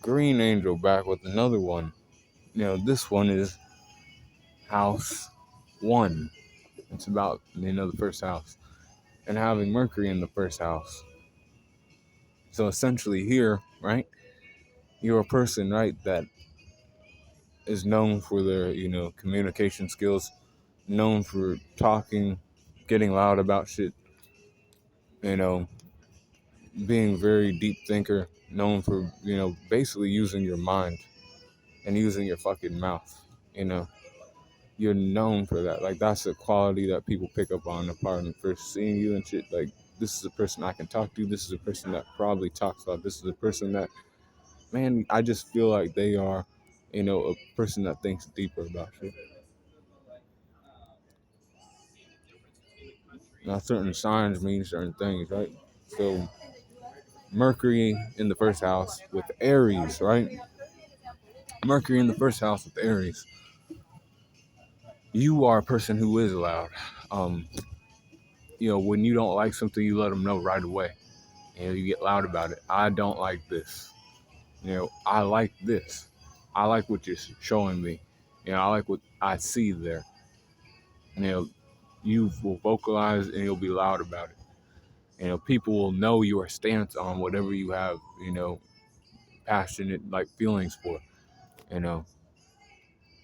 green angel back with another one. This one is house 1. It's about, the first house. And having Mercury in the first house. So essentially here, right, you're a person, right, that is known for their, communication skills, known for talking, getting loud about shit, you know, being very deep thinker, known for, basically using your mind and using your fucking mouth, you know. You're known for that. Like, that's a quality that people pick up on upon first seeing you and shit. Like, this is a person I can talk to. This is a person that probably talks a lot. This is a person that, man, I just feel like they are, a person that thinks deeper about shit. Now, certain signs mean certain things, right? So, Mercury in the first house with Aries, right? Mercury in the first house with Aries. You are a person who is loud. When you don't like something, you let them know right away. You get loud about it. I don't like this. I like this. I like what you're showing me. I like what I see there. You will vocalize and you'll be loud about it. People will know your stance on whatever you have, passionate like feelings for. You know,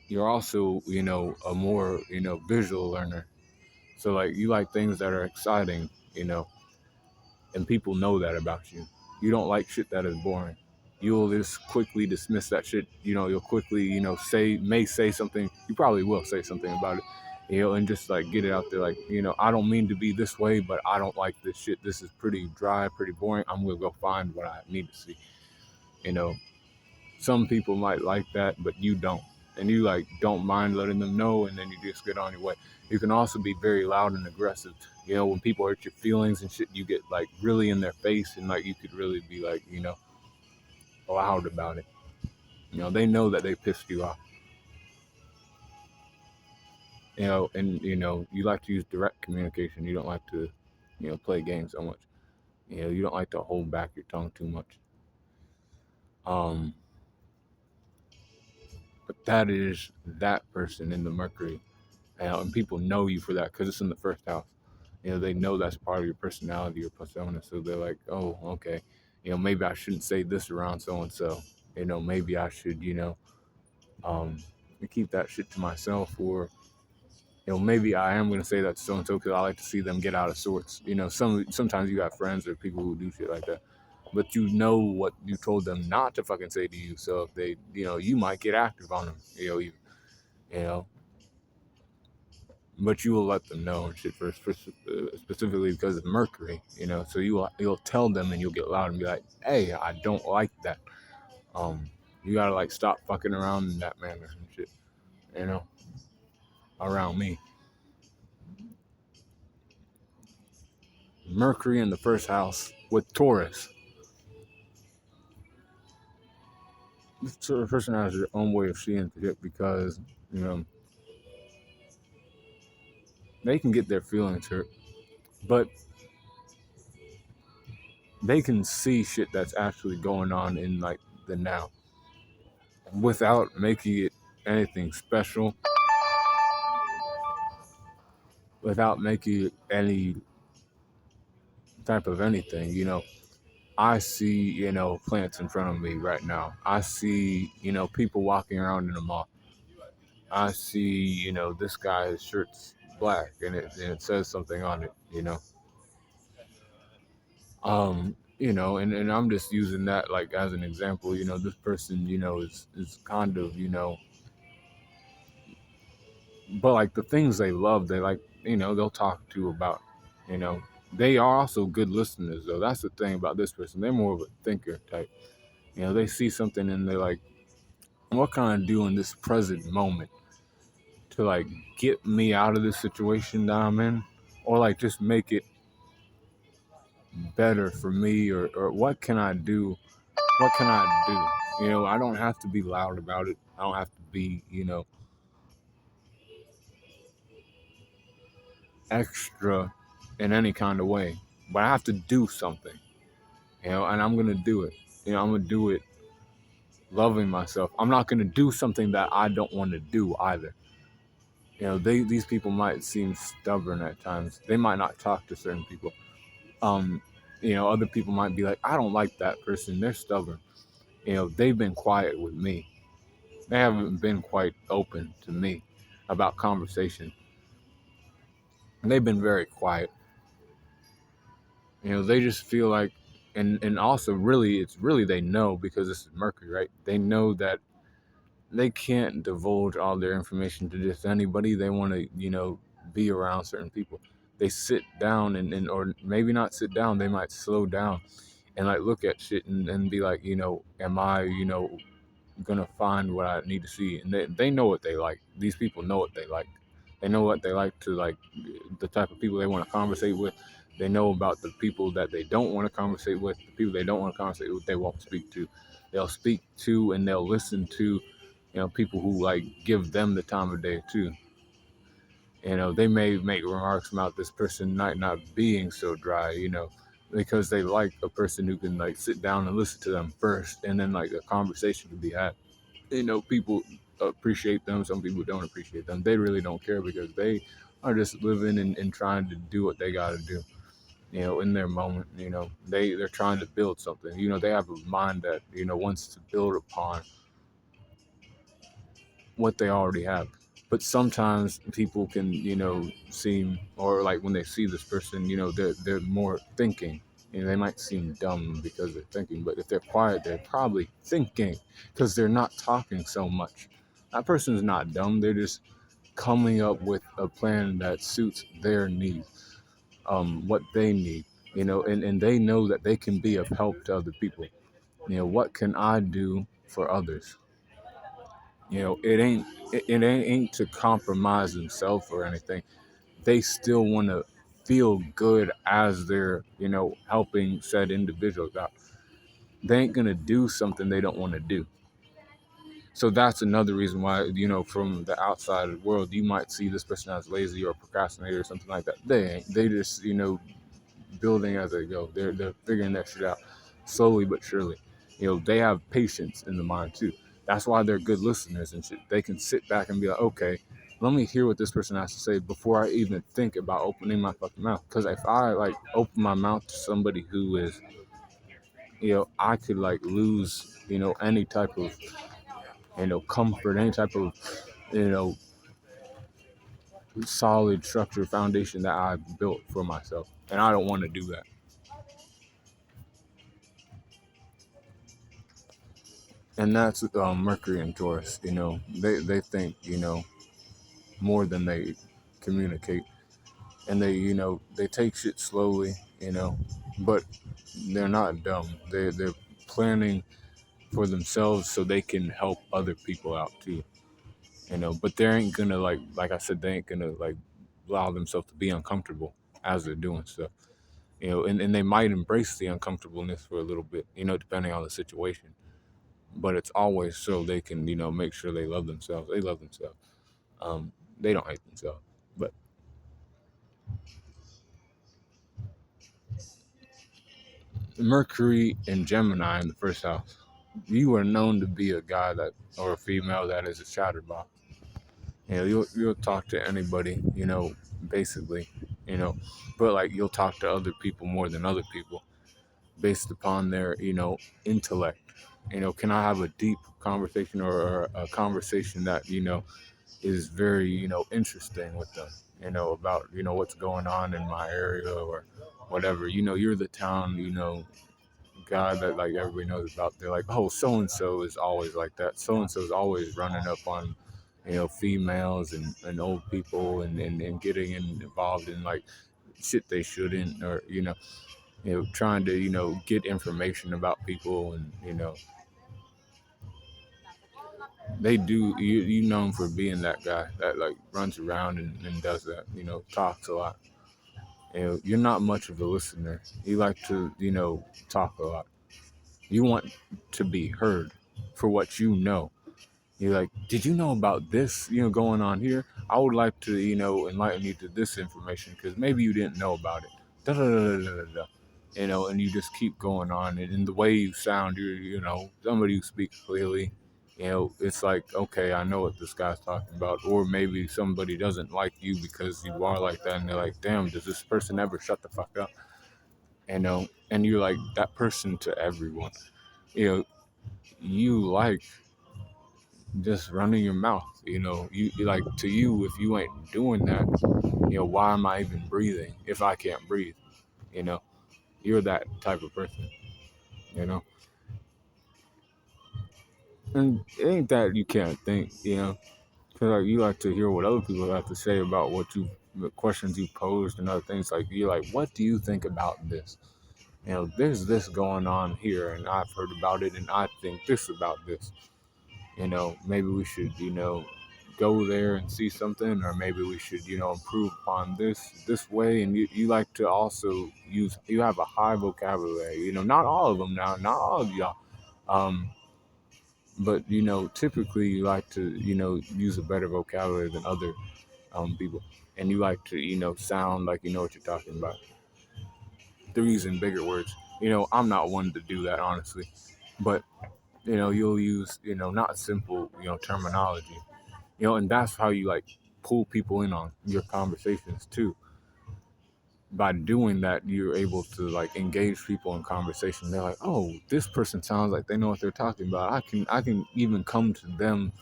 you're also, a more, visual learner. So like you like things that are exciting, and people know that about you. You don't like shit that is boring. You'll just quickly dismiss that shit. You'll quickly, say something. You probably will say something about it, and just like get it out there. Like, I don't mean to be this way, but I don't like this shit. This is pretty dry, pretty boring. I'm going to go find what I need to see. Some people might like that, but you don't. And you like don't mind letting them know, and then you just get on your way. You can also be very loud and aggressive. When people hurt your feelings and shit, you get like really in their face, and like you could really be like, loud about it. They know that they pissed you off. And you like to use direct communication. You don't like to, play games so much. You don't like to hold back your tongue too much. But that is that person in the Mercury. And people know you for that because it's in the first house. They know that's part of your personality or persona. So they're like, oh, okay. Maybe I shouldn't say this around so-and-so. Maybe I should, keep that shit to myself. Or, maybe I am going to say that to so-and-so because I like to see them get out of sorts. Sometimes you have friends or people who do shit like that. But you know what you told them not to fucking say to you. So if they, you might get active on them, you know, but you will let them know and shit first, specifically because of Mercury, so you'll tell them and you'll get loud and be like, hey, I don't like that. You gotta like stop fucking around in that manner and shit, around me. Mercury in the first house with Taurus. This sort of person has their own way of seeing shit because, they can get their feelings hurt, but they can see shit that's actually going on in like the now without making it anything special, without making it any type of anything. I see, plants in front of me right now. I see, people walking around in the mall. I see, this guy's shirt's black and it says something on it, and I'm just using that like as an example. This person, is kind of, but like the things they love, they like, they'll talk to you about, you know. They are also good listeners though. That's the thing about this person. They're more of a thinker type. They see something and they're like, what can I do in this present moment to like get me out of this situation that I'm in? Or like just make it better for me, or what can I do? What can I do? I don't have to be loud about it. I don't have to be, extra in any kind of way. But I have to do something, and I'm gonna do it. I'm gonna do it loving myself. I'm not going to do something that I don't want to do either. These people might seem stubborn at times. They might not talk to certain people. Um, Other people might be like, I don't like that person. They're stubborn. They've been quiet with me. They haven't been quite open to me about conversation. They've been very quiet. They just feel like, and also really, it's really they know, because this is Mercury, right? They know that they can't divulge all their information to just anybody. They want to, be around certain people. They sit down and or maybe not sit down. They might slow down and like look at shit and be like, am I, gonna find what I need to see? And they know what they like. These people know what they like. They know what they like to like, the type of people they want to conversate with. They know about the people that they don't want to conversate with. The people they don't want to conversate with, they won't speak to. They'll speak to and they'll listen to, people who like give them the time of day too. They may make remarks about this person not being so dry, because they like a person who can like sit down and listen to them first, and then like a conversation can be had. People appreciate them. Some people don't appreciate them. They really don't care, because they are just living and trying to do what they got to do. In their moment, they're trying to build something. They have a mind that wants to build upon what they already have. But sometimes people can, seem, or like when they see this person, they're more thinking. They might seem dumb because they're thinking, but if they're quiet, they're probably thinking, because they're not talking so much. That person's not dumb. They're just coming up with a plan that suits their needs, what they need, and they know that they can be of help to other people. What can I do for others? It ain't to compromise themselves or anything. They still want to feel good as they're, helping said individuals out. They ain't gonna do something they don't want to do. So that's another reason why, from the outside of the world, you might see this person as lazy or procrastinator or something like that. They ain't. They just, building as they go. They're figuring that shit out slowly but surely. They have patience in the mind too. That's why they're good listeners and shit. They can sit back and be like, okay, let me hear what this person has to say before I even think about opening my fucking mouth. Because if I like open my mouth to somebody who is, I could like lose, any type of, comfort, any type of, you know, solid structure foundation that I built for myself. And I don't want to do that. And that's Mercury and Taurus. They think, more than they communicate. And they take shit slowly, but they're not dumb. They're planning for themselves so they can help other people out too. But they ain't gonna like I said, they ain't gonna like allow themselves to be uncomfortable as they're doing stuff. And they might embrace the uncomfortableness for a little bit, depending on the situation. But it's always so they can, make sure they love themselves. They love themselves. They don't hate themselves. But Mercury and Gemini in the first house, you are known to be a guy that, or a female that is a chatterbox. You'll talk to anybody, basically, but like you'll talk to other people more than other people based upon their, intellect. Can I have a deep conversation or a conversation that, is very, interesting with them, about, what's going on in my area or whatever. You're the town, guy that like everybody knows about. They're like, oh, so and so is always like that. So and so is always running up on, females and old people and getting involved in like shit they shouldn't, or trying to get information about people, and they do. You know them for being that guy that like runs around and does that. Talks a lot. You're not much of a listener. You like to talk a lot. You want to be heard for what you know. You're like, did you know about this, going on here? I would like to, enlighten you to this information because maybe you didn't know about it. Da, da, da, da, da, da. and you just keep going on. And in the way you sound, you're somebody who speaks clearly. It's like, okay, I know what this guy's talking about. Or maybe somebody doesn't like you because you are like that, and they're like, damn, does this person ever shut the fuck up? And you're like that person to everyone. You like just running your mouth. You like, to you, if you ain't doing that, why am I even breathing if I can't breathe? You know, you're that type of person. You know. And it ain't that you can't think, because like you like to hear what other people have to say about the questions you posed and other things. Like, you're like, what do you think about this? There's this going on here, and I've heard about it, and I think this about this. Maybe we should, go there and see something, or maybe we should, improve upon this way. And you like to also you have a high vocabulary. Not all of them now, not all of y'all. Um, but typically you like to use a better vocabulary than other people, and you like to sound like you know what you're talking about through using bigger words. I'm not one to do that, honestly, but you'll use not simple terminology, and that's how you like pull people in on your conversations too. By doing that, you're able to like engage people in conversation. They're like, oh, this person sounds like they know what they're talking about. I can even come to them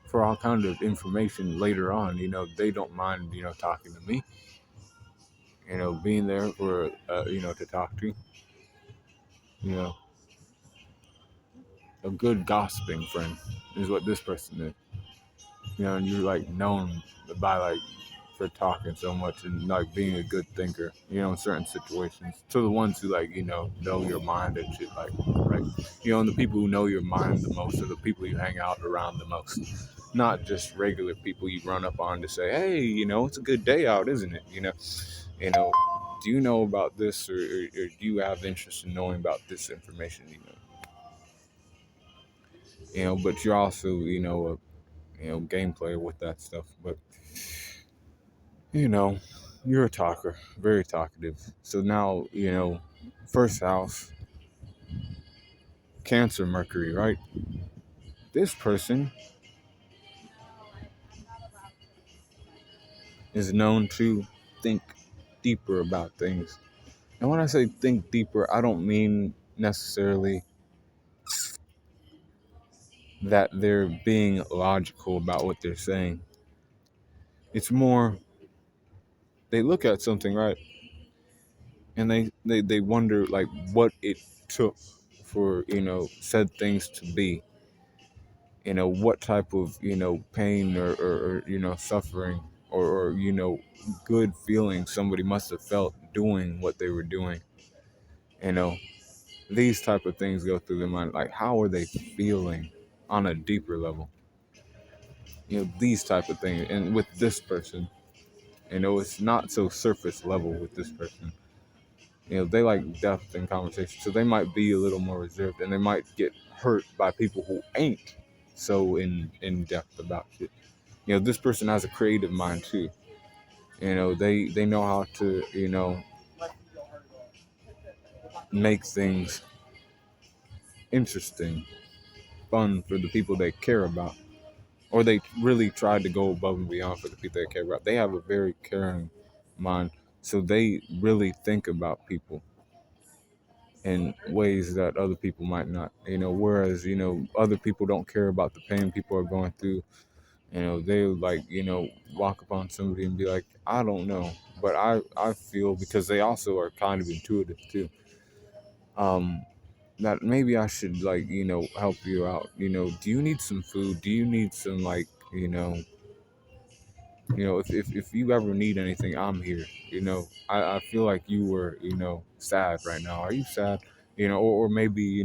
for all kind of information later on. They don't mind talking to me, being there for to talk to. you know a good gossiping friend is what this person is. And you're like known by like for talking so much and like being a good thinker, in certain situations. To the ones who like, know your mind and shit, like, right? And the people who know your mind the most are the people you hang out around the most. Not just regular people you run up on to say, hey, it's a good day out, isn't it? You know, do you know about this, or do you have interest in knowing about this information? But you're also, a game player with that stuff. But you know, you're a talker, very talkative. So now, first house, Cancer, Mercury, right? This person is known to think deeper about things. And when I say think deeper, I don't mean necessarily that they're being logical about what they're saying. It's more, they look at something, right? And they wonder like what it took for, said things to be. What type of, pain or suffering or good feeling somebody must have felt doing what they were doing. You know, these type of things go through their mind. Like, how are they feeling on a deeper level? These type of things. And with this person, it's not so surface level with this person. They like depth in conversation, so they might be a little more reserved, and they might get hurt by people who ain't so in depth about shit. This person has a creative mind too. They know how to make things interesting, fun for the people they care about, or they really try to go above and beyond for the people they care about. They have a very caring mind, so they really think about people in ways that other people might not. Whereas other people don't care about the pain people are going through. They like walk upon somebody and be like, I don't know, but I feel, because they also are kind of intuitive too, that maybe I should like help you out. Do you need some food? Do you need some like if you ever need anything, I'm here. I feel like you were sad right now. Are you sad? Or maybe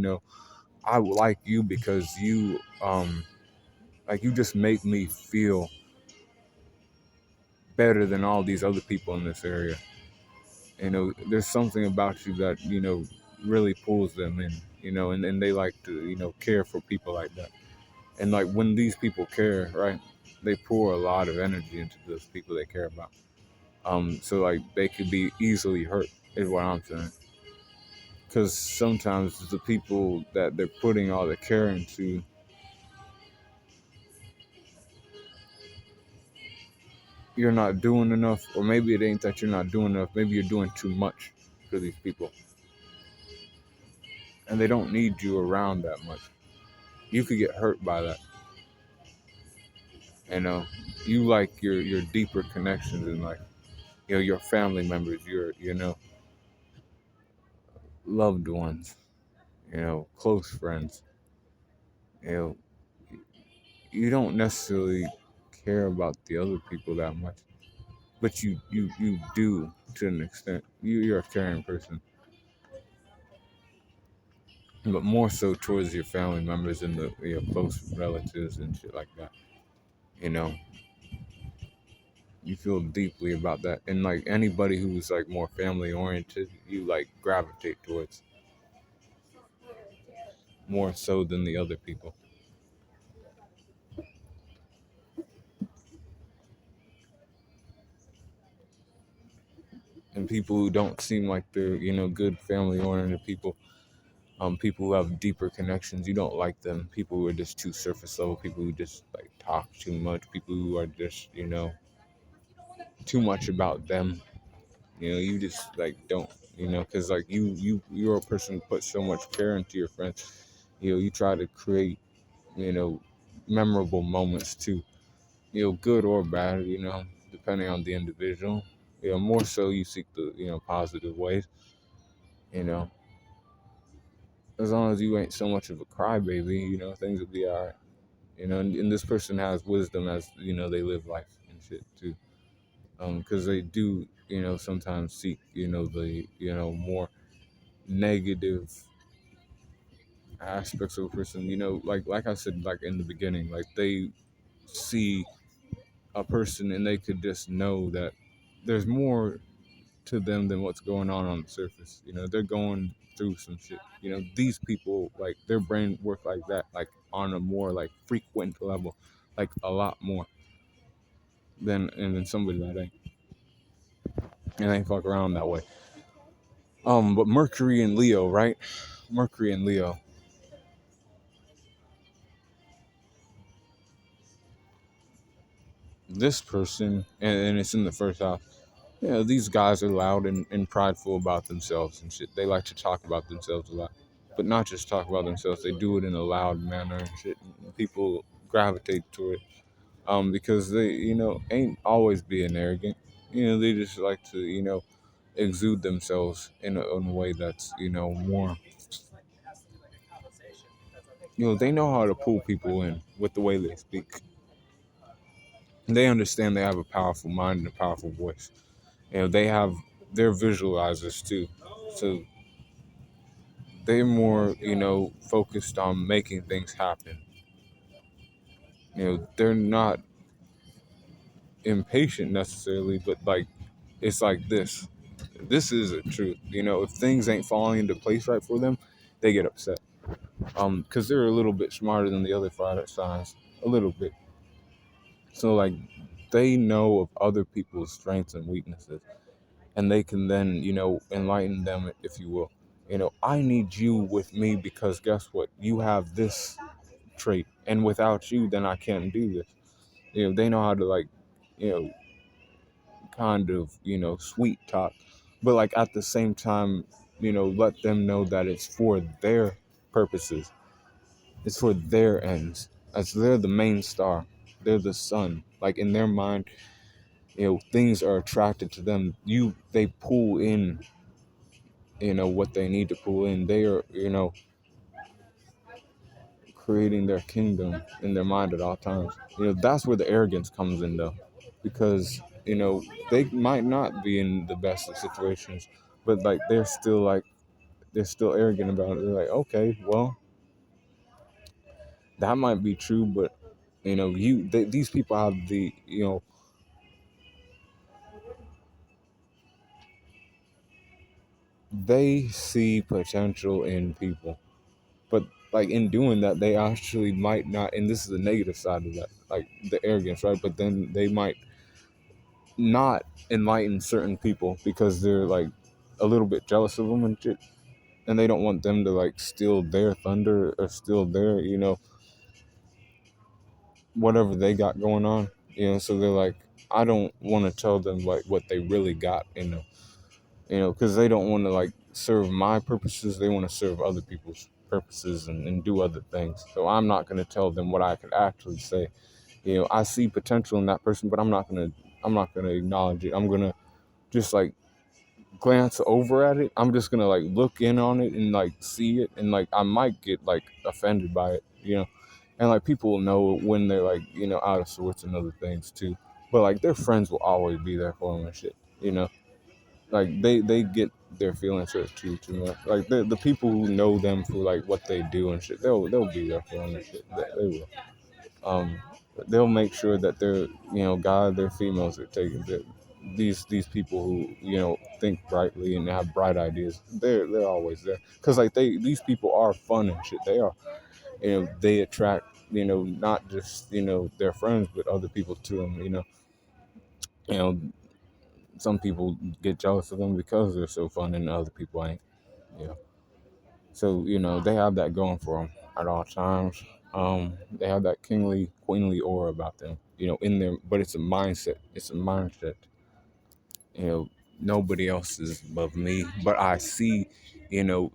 I like you because you like you just make me feel better than all these other people in this area. There's something about you that really pulls them in. And they like to care for people like that. And like when these people care, right, they pour a lot of energy into those people they care about. So like they could be easily hurt, is what I'm saying. because sometimes the people that they're putting all the care into, you're not doing enough, or maybe it ain't that you're not doing enough, maybe you're doing too much for these people, and they don't need you around that much. You could get hurt by that. You know, you like your deeper connections and like, your family members, your loved ones, close friends. You know, you don't necessarily care about the other people that much, but you do to an extent. You're a caring person, but more so towards your family members and your close relatives and shit like that. You know, you feel deeply about that, and like anybody who's like more family oriented, you like gravitate towards more so than the other people. And people who don't seem like they're good family oriented people, people who have deeper connections, you don't like them. People who are just too surface level, people who just like talk too much, people who are just too much about them. You just like don't, because like you're a person who puts so much care into your friends. You try to create you know memorable moments too, good or bad, depending on the individual. More so you seek the positive ways. you know as long as you ain't so much of a crybaby, things will be all right. And this person has wisdom as they live life and shit too, because they do sometimes seek the more negative aspects of a person, like I said, like in the beginning, like they see a person and they could just know that there's more to them than what's going on the surface. They're going through some shit. These people, like their brain work like that, like on a more like frequent level, like a lot more than somebody that ain't. And they fuck around that way. But Mercury and Leo, right? Mercury and Leo. This person, and it's in the first house. These guys are loud and prideful about themselves and shit. They like to talk about themselves a lot. But not just talk about themselves, they do it in a loud manner and shit. People gravitate to it. Because they, ain't always being arrogant. They just like to, exude themselves in a way that's, more, they know how to pull people in with the way they speak. They understand they have a powerful mind and a powerful voice. They have their visualizers too. So they're more, focused on making things happen. They're not impatient necessarily, but like it's like this. This is a truth. If things ain't falling into place right for them, they get upset. Because they're a little bit smarter than the other fire signs, a little bit. So like they know of other people's strengths and weaknesses, and they can then, enlighten them, if you will. I need you with me because guess what? You have this trait, and without you, then I can't do this. They know how to like, you know, kind of, sweet talk, but like at the same time, let them know that it's for their purposes, it's for their ends, as they're the main star, they're the sun. Like in their mind, things are attracted to them. They pull in, what they need to pull in. They are, creating their kingdom in their mind at all times. That's where the arrogance comes in though, because they might not be in the best of situations, but like they're still arrogant about it. They're like, okay, well, that might be true, but these people have the they see potential in people, but like in doing that, they actually might not. And this is the negative side of that, like the arrogance, right? But then they might not enlighten certain people because they're like a little bit jealous of them and shit. and they don't want them to like steal their thunder or steal their, whatever they got going on. So they're like, I don't want to tell them like what they really got, because they don't want to like serve my purposes. They want to serve other people's purposes and do other things. So I'm not going to tell them what I could actually say. I see potential in that person, but I'm not gonna acknowledge it. I'm gonna just like glance over at it. I'm just gonna like look in on it and like see it, and like I might get like offended by it. And like people will know when they're like out of sorts and other things too. But like their friends will always be there for them and shit. Like they get their feelings hurt too much. Like the people who know them for like what they do and shit, they'll be there for them and shit. They will. They'll make sure that God, their females are taken. These people who think brightly and have bright ideas, they're always there. Cause like these people are fun and shit. They are. They attract not just their friends but other people to them. You know some people get jealous of them because they're so fun and other people ain't. You know. So they have that going for them at all times. They have that kingly, queenly aura about them. In there, but it's a mindset. It's a mindset. Nobody else is above me, but I see, you know,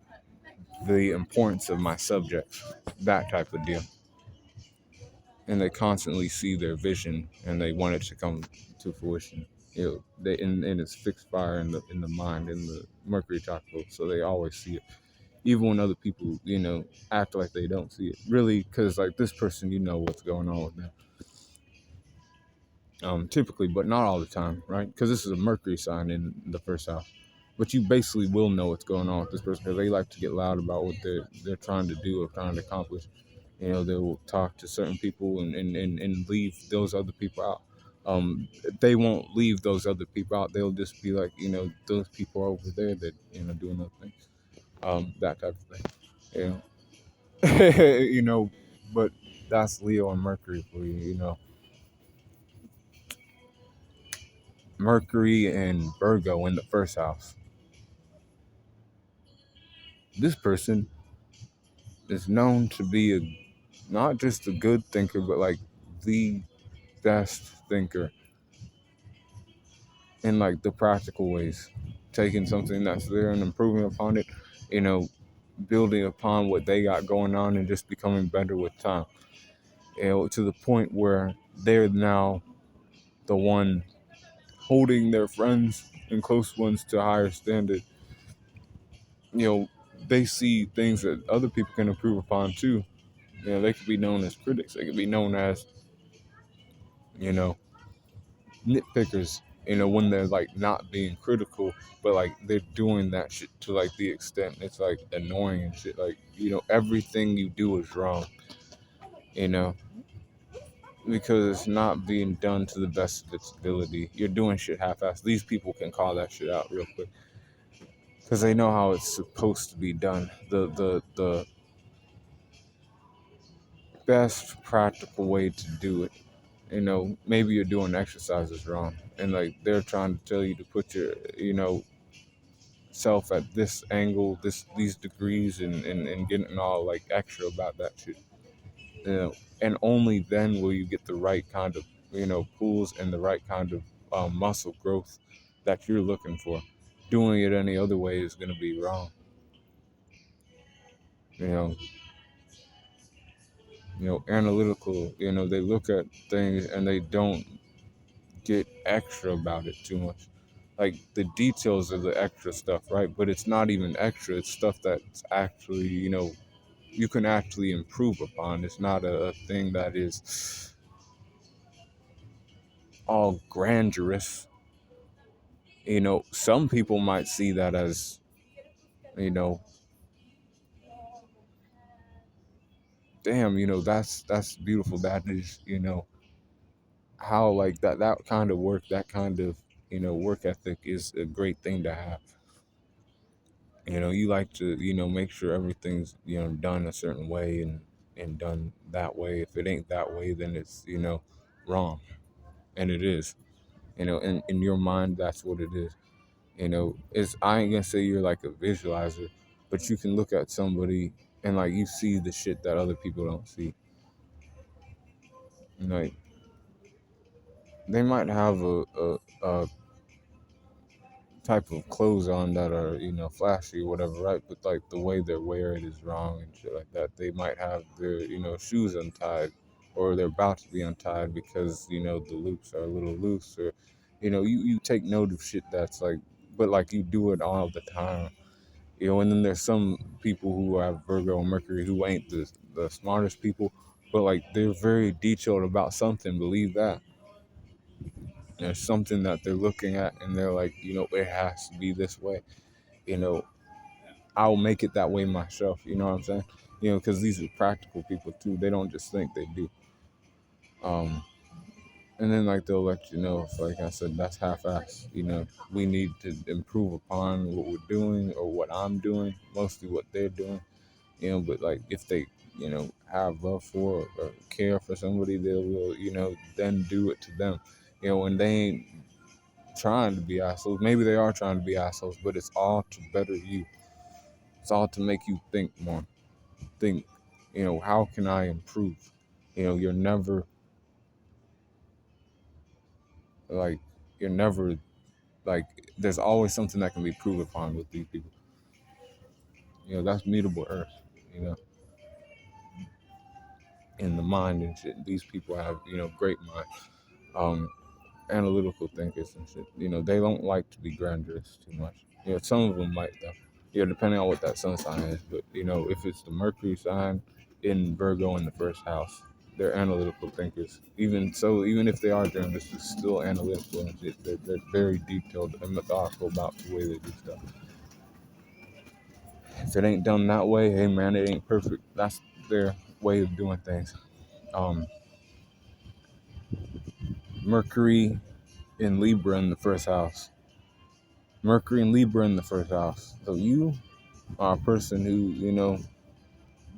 the importance of my subjects. That type of deal. And they constantly see their vision and they want it to come to fruition. And it's fixed fire in the mind, in the Mercury tropical, so they always see it. Even when other people, act like they don't see it. Really, because like this person, what's going on with them. Typically, but not all the time, right? Because this is a Mercury sign in the first house. But you basically will know what's going on with this person because they like to get loud about what they're trying to do or trying to accomplish. They will talk to certain people and leave those other people out. They won't leave those other people out. They'll just be like, those people are over there that, doing other things. That type of thing. But that's Leo and Mercury for you. Mercury and Virgo in the first house. This person is known to be not just a good thinker, but like the best thinker in like the practical ways, taking something that's there and improving upon it, building upon what they got going on and just becoming better with time. To the point where they're now the one holding their friends and close ones to a higher standard. They see things that other people can improve upon too. They could be known as critics. They could be known as, nitpickers, when they're like not being critical, but like they're doing that shit to like the extent it's like annoying and shit. Like, everything you do is wrong, you know, because it's not being done to the best of its ability. You're doing shit half-assed. These people can call that shit out real quick because they know how it's supposed to be done. The best practical way to do it. Maybe you're doing exercises wrong, and like they're trying to tell you to put your, self at this angle, these degrees, and getting all like extra about that shit. And only then will you get the right kind of, pulls and the right kind of muscle growth that you're looking for. Doing it any other way is gonna be wrong. You know, analytical. They look at things and they don't get extra about it too much. Like the details of the extra stuff, right? But it's not even extra. It's stuff that's actually, you can actually improve upon. It's not a thing that is all grandiose. Some people might see that as, you know, damn, that's beautiful. That is, how like that kind of work, that kind of, work ethic is a great thing to have. You like to, make sure everything's, done a certain way and done that way. If it ain't that way, then it's, wrong. And it is, in your mind, that's what it is. It's, I ain't gonna say you're like a visualizer, but you can look at somebody and like you see the shit that other people don't see. Like they might have a type of clothes on that are, flashy or whatever, right? But like the way they're wearing it is wrong and shit like that. They might have their, shoes untied, or they're about to be untied because, the loops are a little loose, or, you take note of shit that's like, but like you do it all the time. And then there's some people who have Virgo and Mercury who ain't the smartest people, but like they're very detailed about something, believe that. There's something that they're looking at and they're like, it has to be this way. You know, I'll make it that way myself. You know what I'm saying? Because these are practical people too. They don't just think, they do. Um, and then like they'll let you know if, like I said, that's half-ass. We need to improve upon what we're doing or what I'm doing, mostly what they're doing. But like if they, have love for or care for somebody, they will, then do it to them. When they ain't trying to be assholes. Maybe they are trying to be assholes, but it's all to better you. It's all to make you think more. Think, how can I improve? You're never like, you're never like, there's always something that can be proved upon with these people. That's mutable earth, you know, in the mind and shit. These people have, great mind. Analytical thinkers and shit. They don't like to be grandiose too much. Some of them might though. Depending on what that sun sign is. But if it's the Mercury sign in Virgo in the first house, they're analytical thinkers. Even so, even if they are grandiose, they're still analytical and shit. They're very detailed and methodical about the way they do stuff. If it ain't done that way, hey man, it ain't perfect. That's their way of doing things. Mercury in Libra in the first house. Mercury and Libra in the first house. So you are a person who,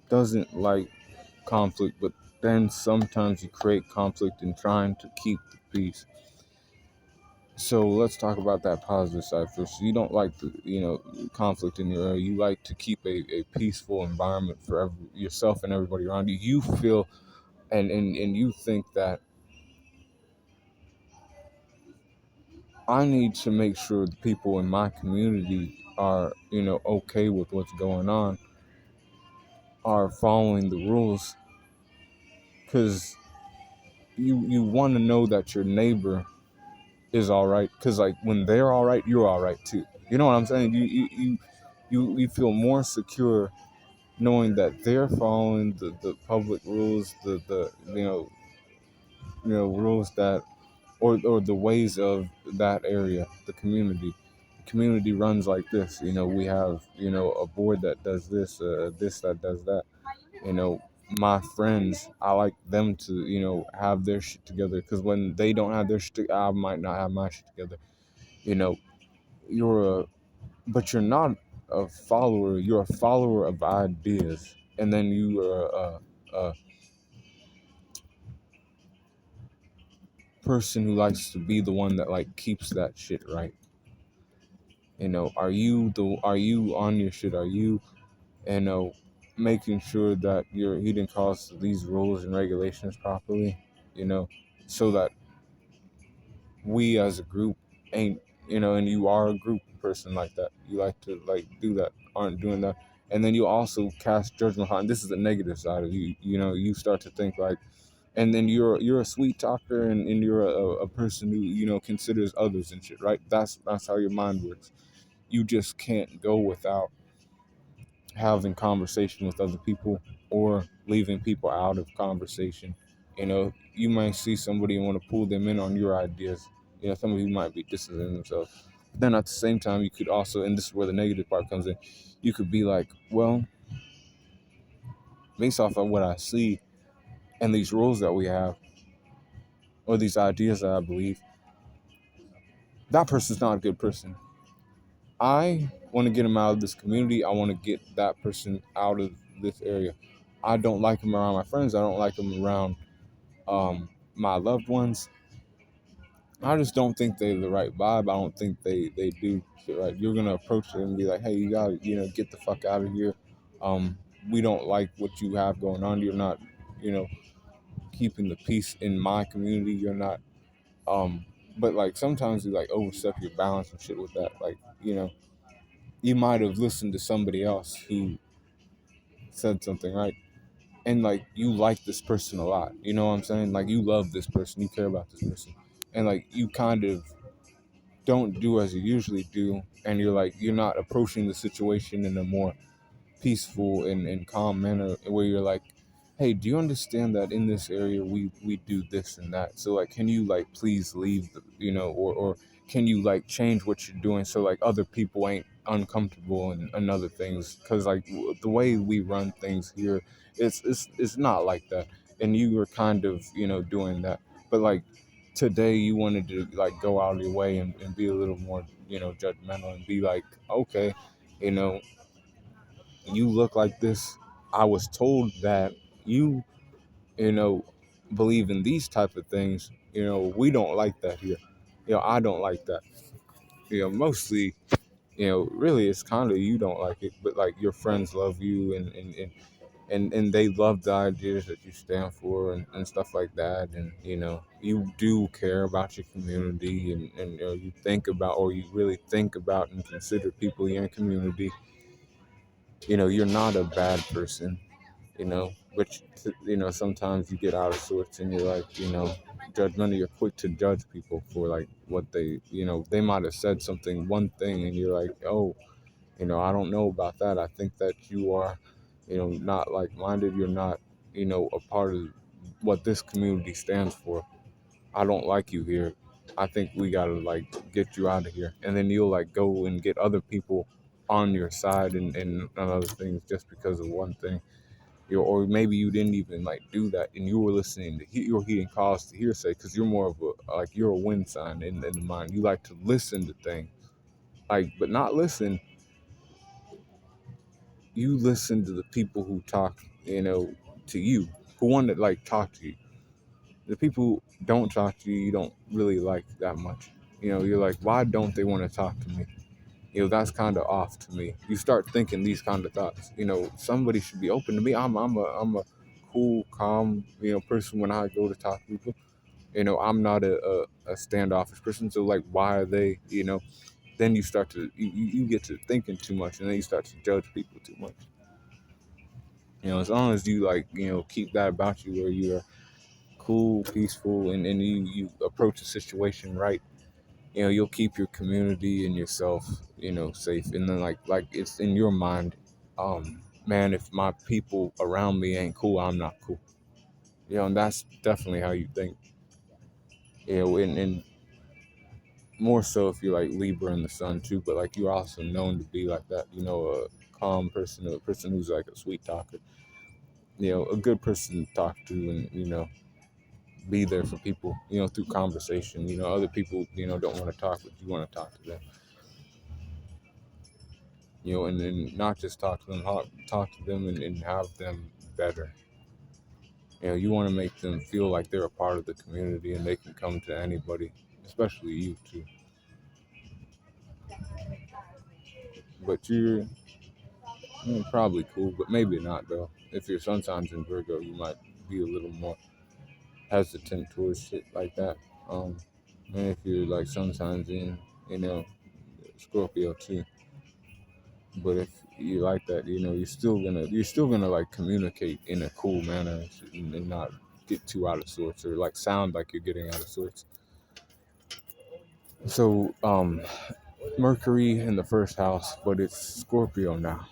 doesn't like conflict, but then sometimes you create conflict in trying to keep the peace. So let's talk about that positive side first. You don't like the, conflict in your area. You like to keep a peaceful environment for yourself and everybody around you. You feel and you think that I need to make sure the people in my community are, okay with what's going on, are following the rules, because you want to know that your neighbor is all right, because like when they're all right, you're all right too. You know what I'm saying? You feel more secure knowing that they're following the public rules, the rules that or the ways of that area, the community. The community runs like this. We have a board that does this, this that does that. My friends, I like them to have their shit together, because when they don't have their shit, I might not have my shit together. You know, but you're not a follower. You're a follower of ideas, and then you are a person who likes to be the one that like keeps that shit right. Are you on your shit? Are you, making sure that you're heeding costs to these rules and regulations properly? So that we as a group ain't, and you are a group person like that. You like to like do that, aren't doing that. And then you also cast judgment on, this is the negative side of you. You start to think like, and then you're a sweet talker, and you're a person who, considers others and shit, right? That's how your mind works. You just can't go without having conversation with other people or leaving people out of conversation. You might see somebody and want to pull them in on your ideas. Some of you might be distancing themselves. But then at the same time, you could also, and this is where the negative part comes in, you could be like, well, based off of what I see and these rules that we have, or these ideas that I believe, that person's not a good person. I want to get him out of this community. I want to get that person out of this area. I don't like him around my friends. I don't like him around my loved ones. I just don't think they're the right vibe. I don't think they do shit right. You're gonna approach them and be like, hey, you gotta, get the fuck out of here. Um, we don't like what you have going on. You're not, you know, keeping the peace in my community. You're not. Um, but like sometimes you like overstep your bounds and shit with that. Like, you might have listened to somebody else who said something, right? And like you like this person a lot. You know what I'm saying? Like you love this person, you care about this person. And like you kind of don't do as you usually do, and you're not approaching the situation in a more peaceful and calm manner where you're like, hey, do you understand that in this area we do this and that, so like can you like please leave or can you like change what you're doing so like other people ain't uncomfortable and other things, because like the way we run things here, it's not like that. And you were kind of doing that, but like today you wanted to like go out of your way and be a little more judgmental and be like, okay, you know you look like this. I was told that you, you know, believe in these type of things. We don't like that here. I don't like that. Mostly, really it's kind of you don't like it, but like your friends love you and they love the ideas that you stand for and stuff like that. And, you do care about your community and you think about, or you really think about and consider people in your community. You're not a bad person, but sometimes you get out of sorts and you're like, judgmental. You're quick to judge people for like what they might have said something, one thing, and you're like, oh, I don't know about that. I think that you are, not like-minded. You're not, a part of what this community stands for. I don't like you here. I think we gotta like get you out of here. And then you'll like go and get other people on your side and other things just because of one thing. Or maybe you didn't even like do that, and you were listening to you're heeding calls to hearsay because you're more of a like you're a wind sign in the mind. You like to listen to things, like, but not listen. You listen to the people who talk, to you, who want to like talk to you. The people who don't talk to you, you don't really like that much. You're like, why don't they want to talk to me? That's kind of off to me. You start thinking these kind of thoughts. Somebody should be open to me. I'm a cool, calm, person when I go to talk to people. I'm not a standoffish person. So like, why are they? Then you start to you get to thinking too much, and then you start to judge people too much. As long as you like, keep that about you, where you're cool, peaceful, and you approach a situation right, you'll keep your community and yourself, safe. And then like it's in your mind, man, if my people around me ain't cool, I'm not cool. And that's definitely how you think. And more so if you're like Libra in the sun too, but like you're also known to be like that, a calm person, a person who's like a sweet talker, a good person to talk to, and be there for people, through conversation. Other people, don't want to talk, but you want to talk to them. And then not just talk to them, talk to them and have them better. You want to make them feel like they're a part of the community and they can come to anybody, especially you too. But you're probably cool, but maybe not though. If your sun signs in Virgo, you might be a little more hesitant towards shit like that. And if you're like sun signs in, Scorpio too. But if you like that, you're still gonna like communicate in a cool manner and not get too out of sorts or like sound like you're getting out of sorts. So Mercury in the first house, but it's Scorpio now.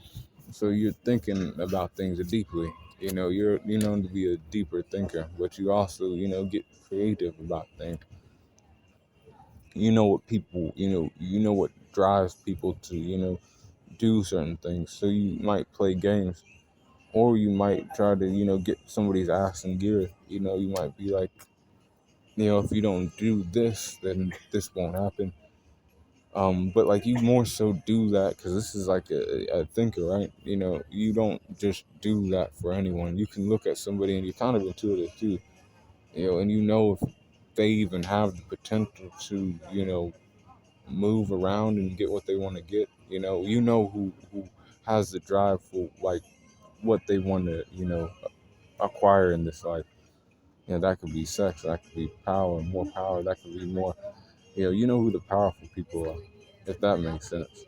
So you're thinking about things deeply. You're known to be a deeper thinker, but you also, get creative about things. What people, what drives people to, do certain things. So you might play games, or you might try to, get somebody's ass in gear. You might be like, if you don't do this, then this won't happen. But like you more so do that because this is like a thinker, right? You don't just do that for anyone. You can look at somebody and you're kind of intuitive too, and they even have the potential to, move around and get what they want to get. Who has the drive for like what they want to, acquire in this life. That could be sex, that could be power, more power, that could be more. Who the powerful people are, if that makes sense.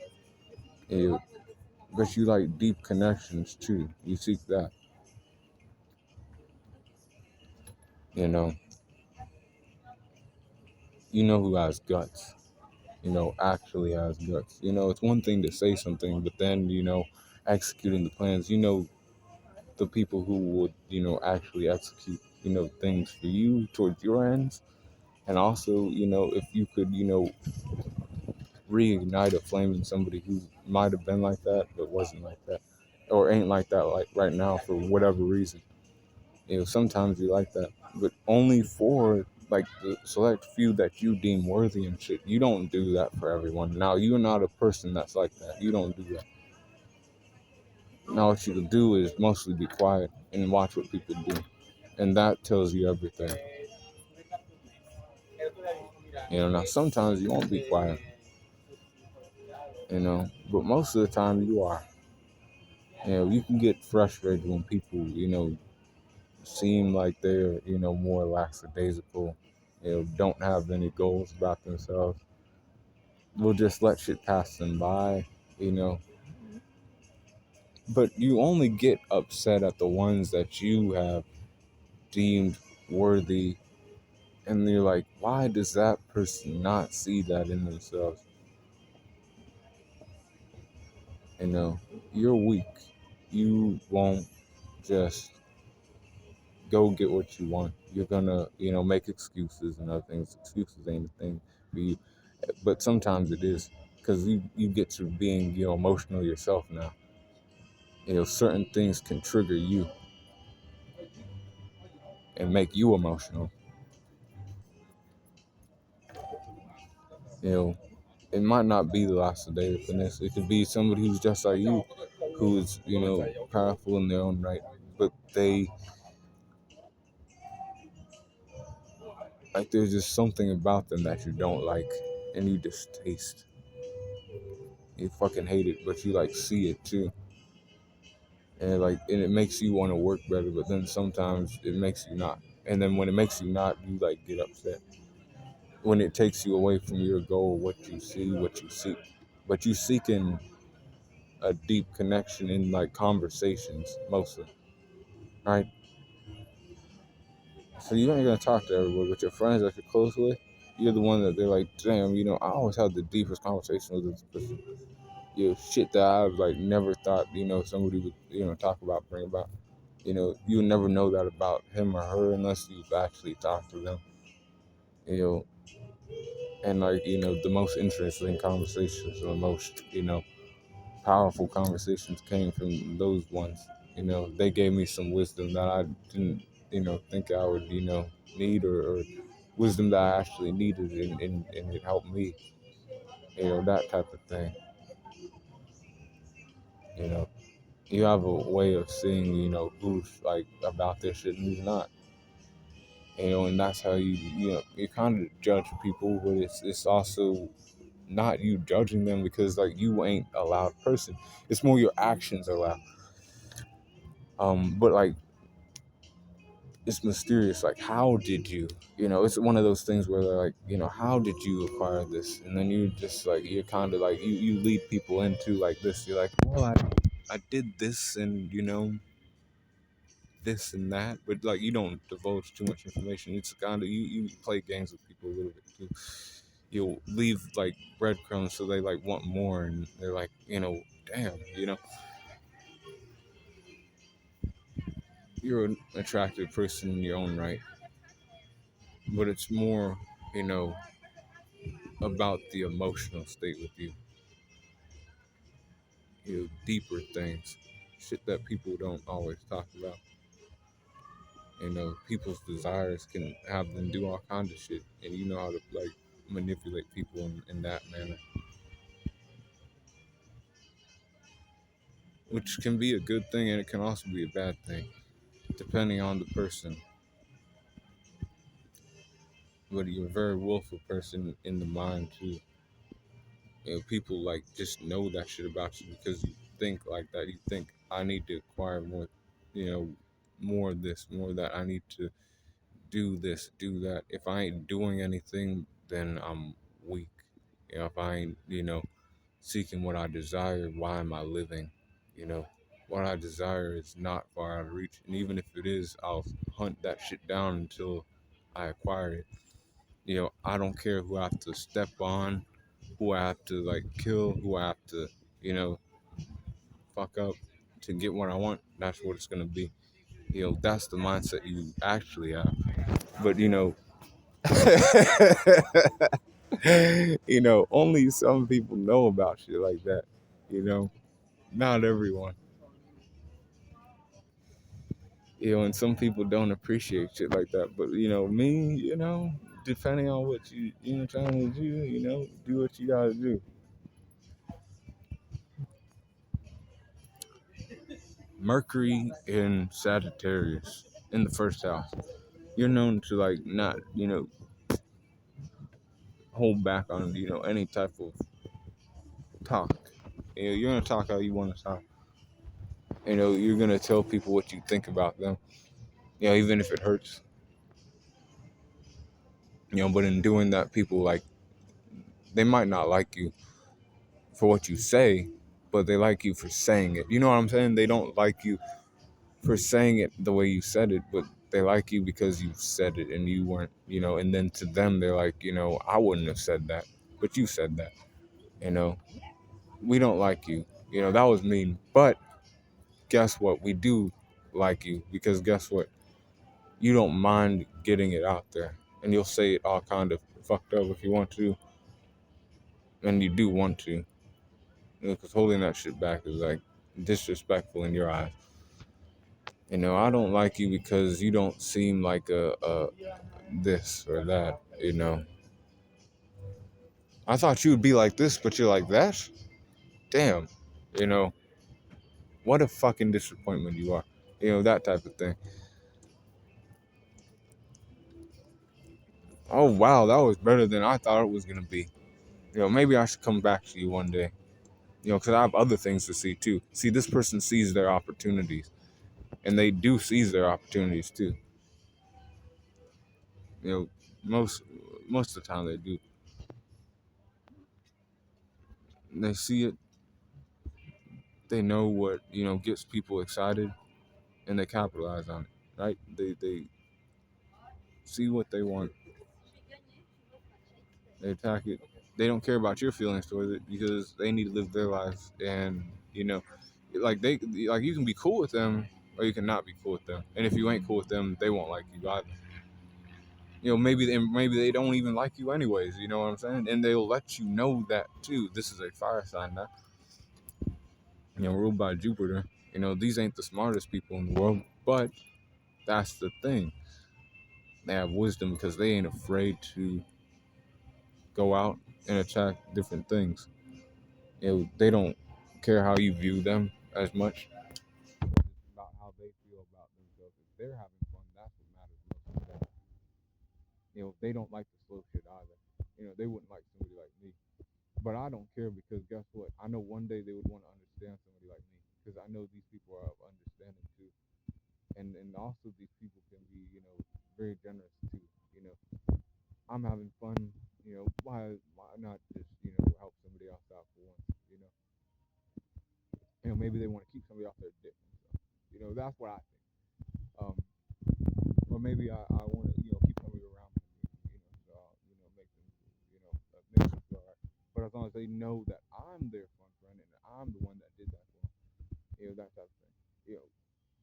You know, but you like deep connections too. You seek that. You know, who has guts. Actually has guts. It's one thing to say something, but then executing the plans. The people who would actually execute things for you towards your ends, and also if you could reignite a flame in somebody who might have been like that but wasn't like that, or ain't like that like right now for whatever reason. Sometimes you like that, but only for like the select few that you deem worthy and shit. You don't do that for everyone. Now you're not a person that's like that. You don't do that. Now what you can do is mostly be quiet and watch what people do, and that tells you everything. Now sometimes you won't be quiet, but most of the time you are. You can get frustrated when people, seem like they're, more lackadaisical, don't have any goals about themselves. Will just let shit pass them by, you know. But you only get upset at the ones that you have deemed worthy, and you're like, why does that person not see that in themselves? You know, you're weak. You won't just go get what you want. You're gonna, make excuses and other things. Excuses ain't a thing for you, but sometimes it is because you get to being, emotional yourself now. Certain things can trigger you and make you emotional. You know, it might not be the last of days. It could be somebody who's just like you, who's, powerful in their own right, but they like there's just something about them that you don't like, and you distaste. You fucking hate it, but you like see it too, and it makes you want to work better. But then sometimes it makes you not, and then when it makes you not, you like get upset when it takes you away from your goal, what you see, what you seek. But you seeking a deep connection in like conversations mostly, right? So you ain't gonna talk to everybody, but your friends that you're close with, you're the one that they're like, damn, I always have the deepest conversation with this person. Shit that I've like never thought, somebody would, talk about, bring about. You never know that about him or her unless you've actually talked to them. You know, and like, the most interesting conversations, the most, powerful conversations came from those ones. They gave me some wisdom that I didn't, think I would, need, or wisdom that I actually needed, and it helped me, that type of thing. You know, you have a way of seeing, who's like about this shit and who's not. And that's how you kind of judge people, but it's also not you judging them because like you ain't a loud person. It's more your actions are loud. But like it's mysterious. Like, how did you? It's one of those things where they're like, how did you acquire this? And then you just like you're kind of like you lead people into like this. You're like, well, I did this, and this and that, but like you don't divulge too much information. It's kind of you play games with people a little bit too. You'll leave like breadcrumbs so they like want more, and they're like, damn, you're an attractive person in your own right, but it's more, you know, about the emotional state with you, deeper things, shit that people don't always talk about. People's desires can have them do all kinds of shit, and you know how to like manipulate people in that manner, which can be a good thing and it can also be a bad thing, depending on the person. but you're a very willful person in the mind too. People like just know that shit about you because you think like that. You think I need to acquire more, you know, more of this, more of that. I need to do this, do that. If I ain't doing anything, then I'm weak. If I ain't, seeking what I desire, why am I living? What I desire is not far out of reach. And even if it is, I'll hunt that shit down until I acquire it. I don't care who I have to step on, who I have to like kill, who I have to, you know, fuck up to get what I want. That's what it's gonna be. That's the mindset you actually have. But only some people know about shit like that. Not everyone. And some people don't appreciate shit like that. But me, depending on what trying to do, do what you gotta do. Mercury in Sagittarius in the first house. You're known to like not, hold back on, any type of talk. You're gonna talk how you want to talk. You're gonna tell people what you think about them. Even if it hurts. But in doing that, people like they might not like you for what you say, but they like you for saying it. You know what I'm saying? They don't like you for saying it the way you said it, but they like you because you said it and you weren't, and then to them they're like, I wouldn't have said that, but you said that. You know, we don't like you. That was mean. But guess what? We do like you because guess what? You don't mind getting it out there. And you'll say it all kind of fucked up if you want to. And you do want to. Because holding that shit back is like disrespectful in your eyes. I don't like you because you don't seem like a this or that. I thought you would be like this, but you're like that. Damn. You know, what a fucking disappointment you are. That type of thing. Oh wow, that was better than I thought it was gonna be. Maybe I should come back to you one day. Because I have other things to see too. See, this person sees their opportunities, and they do seize their opportunities too. You know, most of the time they do. They see it. They know what gets people excited, and they capitalize on it. Right? They see what they want. They attack it. They don't care about your feelings towards it because they need to live their lives, and like you can be cool with them or you can not be cool with them. And if you ain't cool with them, they won't like you either. Maybe they don't even like you anyways. You know what I'm saying? And they'll let you know that too. This is a fire sign now. Ruled by Jupiter. These ain't the smartest people in the world, but that's the thing. They have wisdom because they ain't afraid to go out and attack different things. They don't care how you view them as much. It's about how they feel about themselves. If they're having fun, that's what matters most to them. They don't like the slow shit either. They wouldn't like somebody like me. But I don't care because guess what? I know one day they would want to understand somebody like me because I know these people are of understanding too. And also these people can be, very generous too. You know, I'm having fun. Why not just help somebody else out for once? Maybe they want to keep somebody off their dick. So, that's what I think. Um, or maybe I want to keep somebody around me. So make them make them feel alright. But as long as they know that I'm their fun friend and I'm the one that did that for them, that type of thing.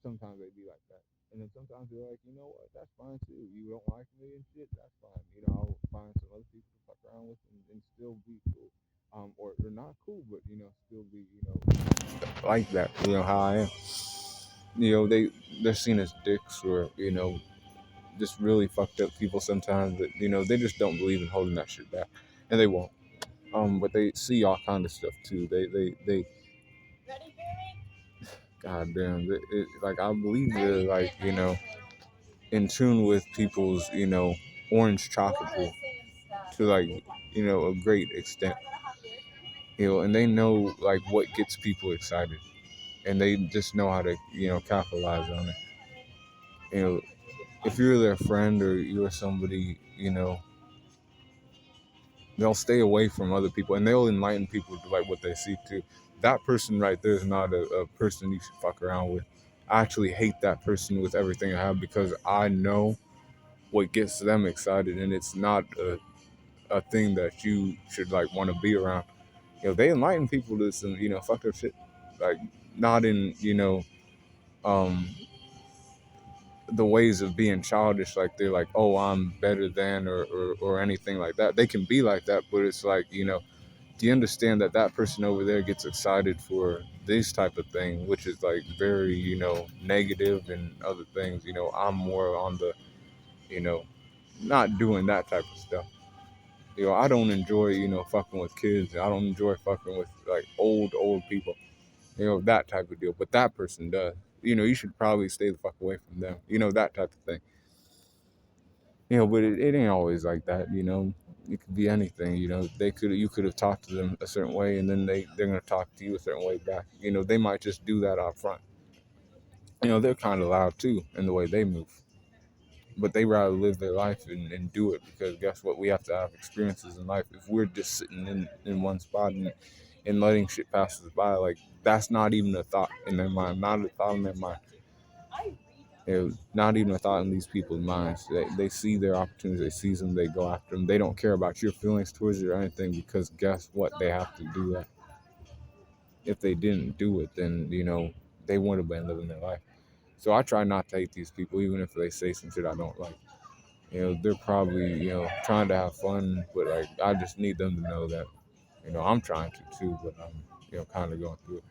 Sometimes they be like that. And then sometimes they're like, you know what, that's fine too. You don't like me and shit, that's fine. I'll find some other people to fuck around with and still be cool. Or they're not cool, but still be, like that. How I am. They're seen as dicks or, just really fucked up people sometimes that, they just don't believe in holding that shit back. And they won't. But they see all kind of stuff too. They God damn, like I believe they're like, in tune with people's, orange tropical to like, a great extent. And they know like what gets people excited, and they just know how to, capitalize on it. You know, if you're their friend or you're somebody, they'll stay away from other people and they'll enlighten people to like what they see too. That person right there is not a person you should fuck around with. I actually hate that person with everything I have because I know what gets them excited, and it's not a thing that you should like want to be around. They enlighten people to some, fucked up shit. Like, not in, um the ways of being childish, like they're like, oh, I'm better than, or anything like that. They can be like that, but it's like, do you understand that that person over there gets excited for this type of thing, which is like very, negative and other things. I'm more on the, you know, not doing that type of stuff. I don't enjoy, fucking with kids. I don't enjoy fucking with like old people, that type of deal. But that person does. You should probably stay the fuck away from them. That type of thing. But it ain't always like that. It could be anything. You could have talked to them a certain way, and then they're gonna talk to you a certain way back. They might just do that out front. They're kind of loud too in the way they move, but they rather live their life and do it, because guess what? We have to have experiences in life. If we're just sitting in one spot and letting shit pass us by, like, that's not even a thought in their mind, not a thought in their mind. Not even a thought in these people's minds. They see their opportunities, they seize them, they go after them. They don't care about your feelings towards it or anything, because guess what? They have to do that. If they didn't do it, then, they wouldn't have been living their life. So I try not to hate these people, even if they say some shit I don't like. They're probably, trying to have fun, but like, I just need them to know that, I'm trying to too, but I'm, kind of going through it.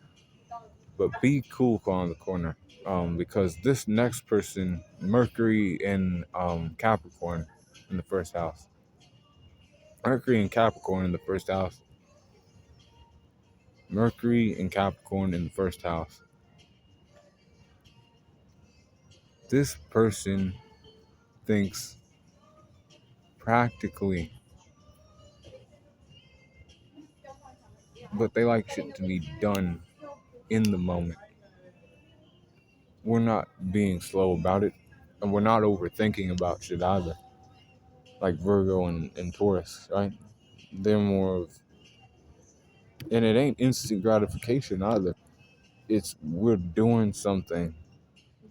But be cool on the corner, because this next person, Mercury and Capricorn in the first house. Mercury and Capricorn in the first house. Mercury and Capricorn in the first house. This person thinks practically, but they like shit to be done in the moment. We're not being slow about it, and we're not overthinking about shit either. Like Virgo and Taurus, right? They're more of, and it ain't instant gratification either. It's, we're doing something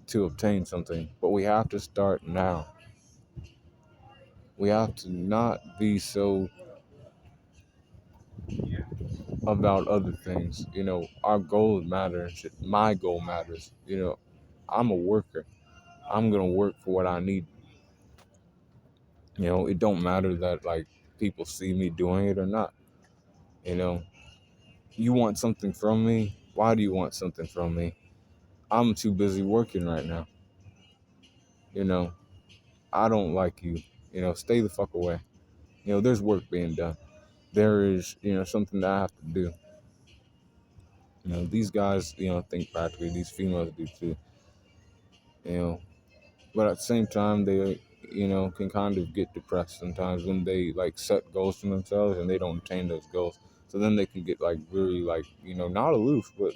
to obtain something, but we have to start now. We have to not be so about other things. Our goals matter. My goal matters. I'm a worker. I'm gonna work for what I need. It don't matter that like people see me doing it or not. You want something from me? Why do you want something from me? I'm too busy working right now. I don't like you. Stay the fuck away. There's work being done. There is, something that I have to do. These guys, think practically. These females do too. But at the same time, they, can kind of get depressed sometimes when they like set goals for themselves and they don't attain those goals. So then they can get like really like, not aloof, but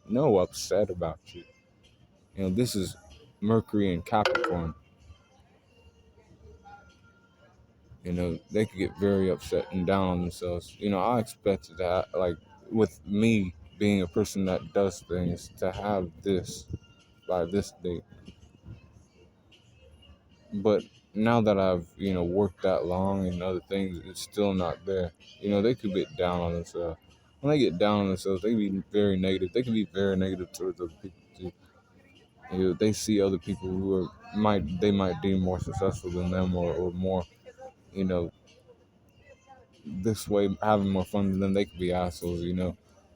no, upset about you. This is Mercury and Capricorn. They could get very upset and down on themselves. I expected that, like, with me being a person that does things, to have this by this date. But now that I've, worked that long and other things, it's still not there. They could get down on themselves. When they get down on themselves, they can be very negative. They can be very negative towards other people too. They see other people who they might deem more successful than them, or more, you know, this way, having more fun than them. They could be assholes.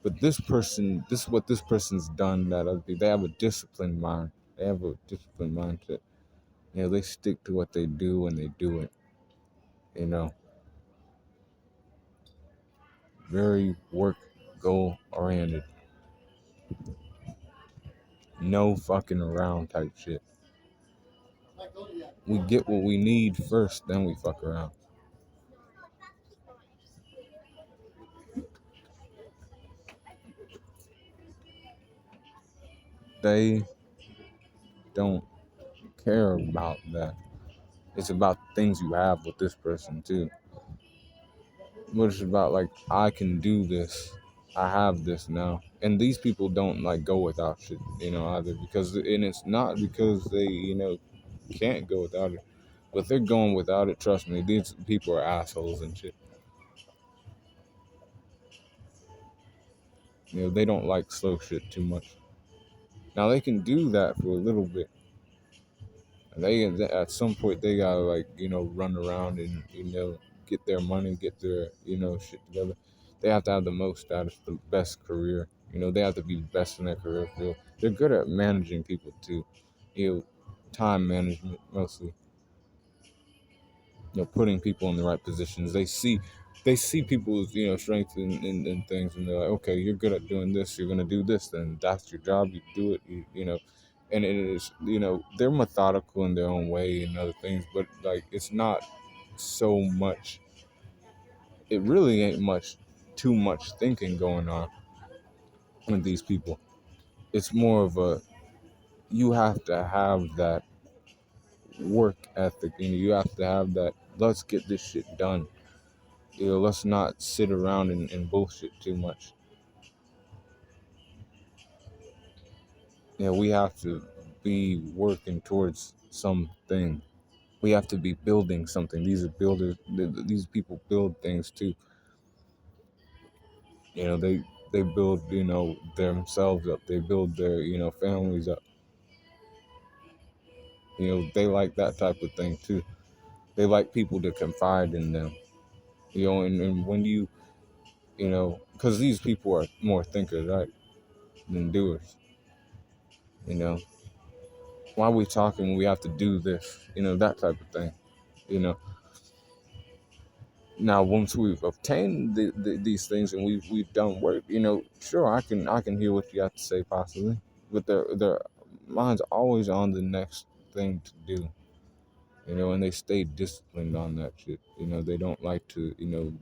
But this person, this is what this person's done that other people. They have a disciplined mind. They have a disciplined mindset. They stick to what they do and they do it. Very work goal oriented. No fucking around type shit. We get what we need first, then we fuck around. They don't care about that. It's about things you have with this person too. But it's about like, I can do this. I have this now. And these people don't like go without shit, either, because and it's not because they, can't go without it. But they're going without it, trust me. These people are assholes and shit. They don't like slow shit too much. Now they can do that for a little bit. They at some point they gotta like run around and get their money, get their shit together. They have to have the most status, the best career. They have to be the best in their career field. They're good at managing people too. Time management mostly. Putting people in the right positions. They see people's strengths and things, and they're like, okay, you're good at doing this. You're gonna do this. Then that's your job. You do it. And it is they're methodical in their own way and other things, but like it's not so much. It really ain't much too much thinking going on with these people. It's more of a, you have to have that work ethic, you have to have that, let's get this shit done. Let's not sit around and bullshit too much. We have to be working towards something. We have to be building something. These are builders. These people build things too. They build themselves up. They build their families up. They like that type of thing too. They like people to confide in them. And when because these people are more thinkers, right, than doers. You know, why are we talking when we have to do this? That type of thing. You know. Now, once we've obtained these things and we've done work, sure, I can hear what you have to say possibly, but their mind's always on the next thing to do. And they stay disciplined on that shit. They don't like to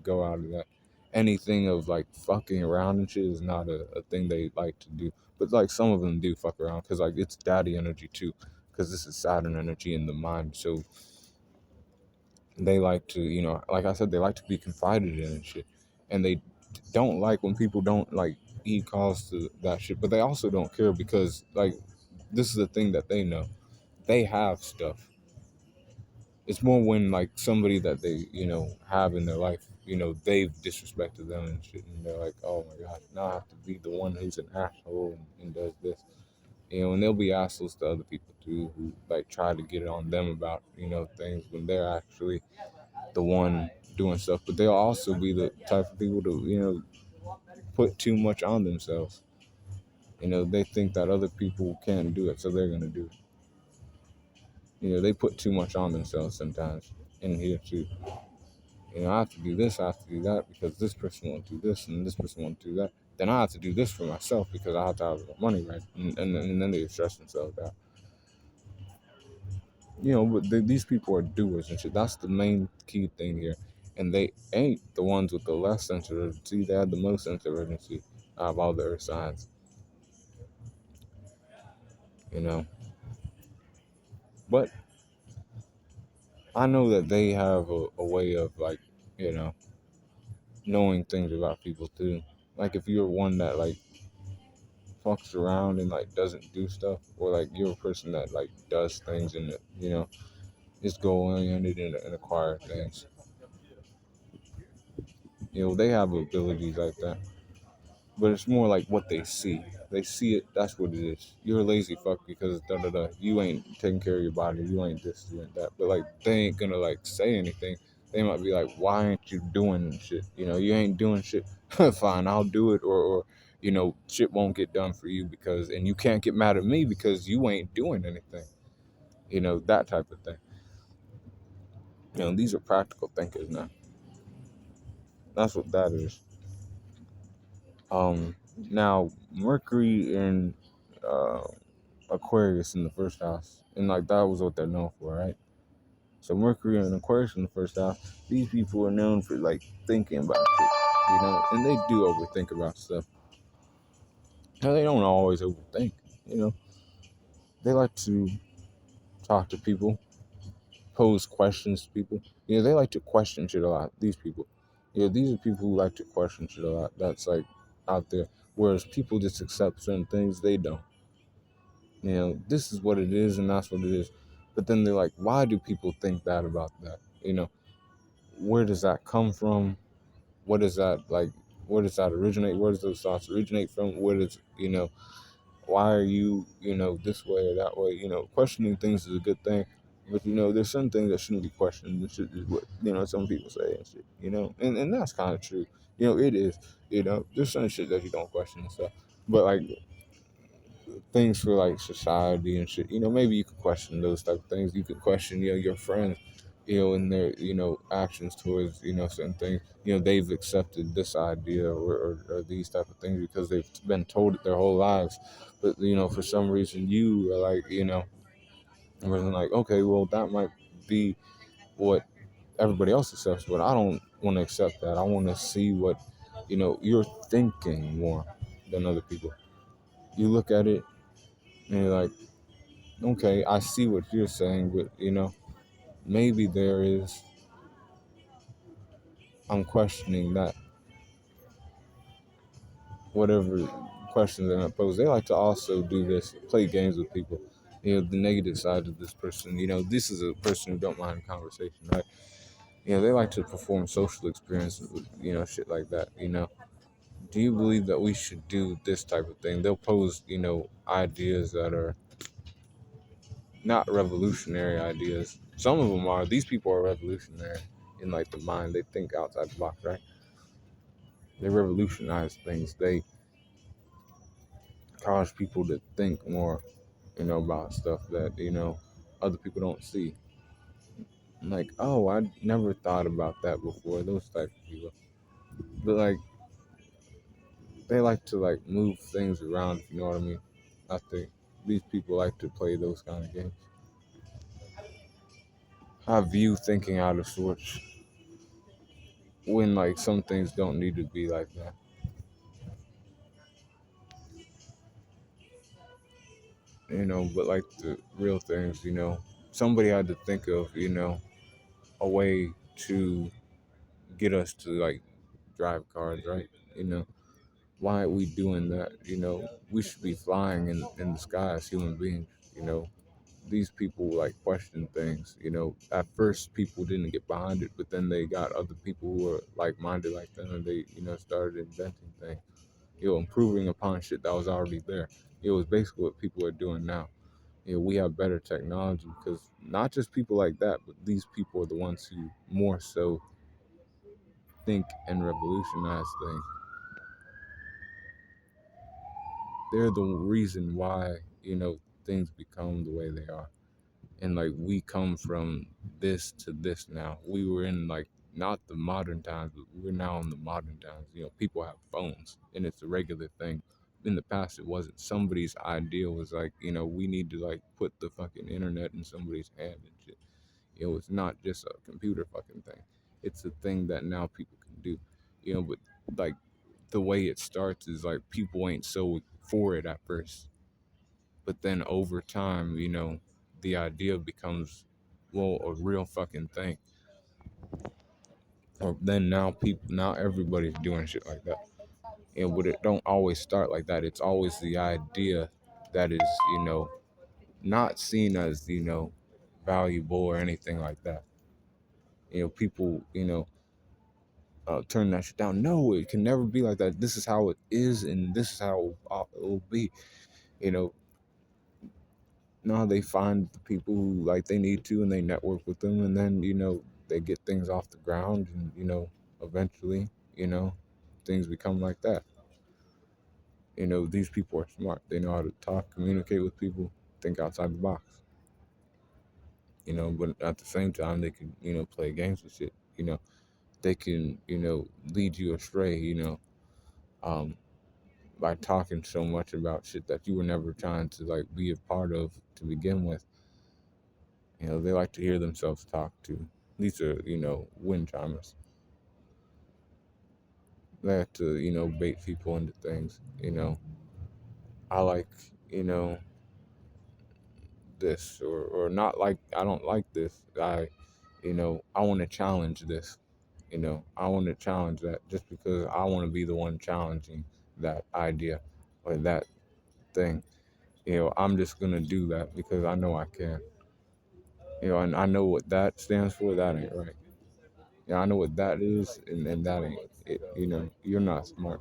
go out of that. Anything of like fucking around and shit is not a thing they like to do. But like some of them do fuck around because like it's daddy energy too, because this is Saturn energy in the mind. So they like to, like I said, they like to be confided in and shit. And they don't like when people don't like heed calls to that shit. But they also don't care because like this is the thing that they know. They have stuff. It's more when like somebody that they, have in their life, they've disrespected them and shit. And they're like, oh my God, now I have to be the one who's an asshole and does this. And they'll be assholes to other people too who like try to get it on them about, things when they're actually the one doing stuff, but they'll also be the type of people to put too much on themselves. They think that other people can't do it, so they're gonna do it. They put too much on themselves sometimes in here too. I have to do this, I have to do that because this person won't do this and this person won't do that. Then I have to do this for myself because I have to have money, right? And then they stress themselves out. But these people are doers and shit. That's the main key thing here. And they ain't the ones with the less sense of urgency. They have the most sense of urgency out of all the earth signs. You know. But I know that they have a way of like, knowing things about people too. Like if you're one that like fucks around and like doesn't do stuff, or like you're a person that like does things and is goal oriented and acquire things. They have abilities like that. But it's more like what they see. They see it, that's what it is. You're a lazy fuck because da da da. You ain't taking care of your body. You ain't this, you ain't that. But like they ain't gonna like say anything. They might be like, why ain't you doing shit? You ain't doing shit. Fine, I'll do it. Or shit won't get done for you because, and you can't get mad at me because you ain't doing anything. That type of thing. These are practical thinkers now. That's what that is. Now Mercury and uh, Aquarius in the first house, and like that was what they're known for, right? So Mercury and Aquarius in the first house, these people are known for like thinking about shit, and they do overthink about stuff. Now they don't always overthink, you know. They like to talk to people, pose questions to people. They like to question shit a lot. These people, these are people who like to question shit a lot. That's like out there. Whereas people just accept certain things, they don't. This is what it is, and that's what it is. But then they're like, why do people think that about that? Where does that come from? What is that like? Where does that originate? Where does those thoughts originate from? Where does why are you this way or that way? Questioning things is a good thing, but there's some things that shouldn't be questioned. This shit is what some people say and shit. And that's kind of true. It is. There's some shit that you don't question and stuff, but like things for like society and shit. Maybe you could question those type of things. You could question your friends. And their actions towards certain things. They've accepted this idea or these type of things because they've been told it their whole lives. But for some reason you are like really like, okay, well that might be what everybody else accepts, but I don't want to accept that. I want to see what you're thinking more than other people. You look at it and you're like, okay, I see what you're saying, but maybe there is. I'm questioning that. Whatever questions they're not posed. They like to also do this, play games with people. The negative side of this person. This is a person who don't mind conversation, right? They like to perform social experiences with, shit like that. Do you believe that we should do this type of thing? They'll pose, ideas that are not revolutionary ideas. Some of them are. These people are revolutionary in like the mind. They think outside the box, right? They revolutionize things. They cause people to think more, about stuff that, other people don't see. Like, oh, I never thought about that before, those type of people. But like they like to like move things around, if you know what I mean. I think these people like to play those kind of games. Have you thinking out of sorts when like some things don't need to be like that. But like the real things, somebody had to think of, a way to get us to like drive cars, right? Why are we doing that? We should be flying in the sky as human beings. These people like question things. At first people didn't get behind it, but then they got other people who were like minded like them, and they started inventing things. Improving upon shit that was already there. It was basically what people are doing now. We have better technology because not just people like that, but these people are the ones who more so think and revolutionize things. They're the reason why things become the way they are, and like we come from this to this now. We were in like not the modern times, but we're now in the modern times. People have phones, and it's a regular thing. In the past, it wasn't. Somebody's idea was like, we need to like put the fucking internet in somebody's hand and shit. It's not just a computer fucking thing. It's a thing that now people can do. But like the way it starts is like people ain't so for it at first, but then over time, the idea becomes, well, a real fucking thing. Or then now everybody's doing shit like that. But it don't always start like that. It's always the idea that is, not seen as, valuable or anything like that. People, turn that shit down. No, it can never be like that. This is how it is, and this is how it will be. You know, Now they find the people who like they need to, and they network with them, and then they get things off the ground, and eventually things become like that. These people are smart. They know how to talk, communicate with people, think outside the box. But at the same time, they can play games with shit. They can lead you astray. Um, by talking so much about shit that you were never trying to like be a part of to begin with. They like to hear themselves talk too. These are, wind chimers. They have to, bait people into things. I like, you know, this or not like I don't like this. I want to challenge this. I want to challenge that just because I want to be the one challenging that idea or that thing. I'm just gonna do that because I know I can. And I know what that stands for. That ain't right. I know what that is, and that ain't it. You're not smart.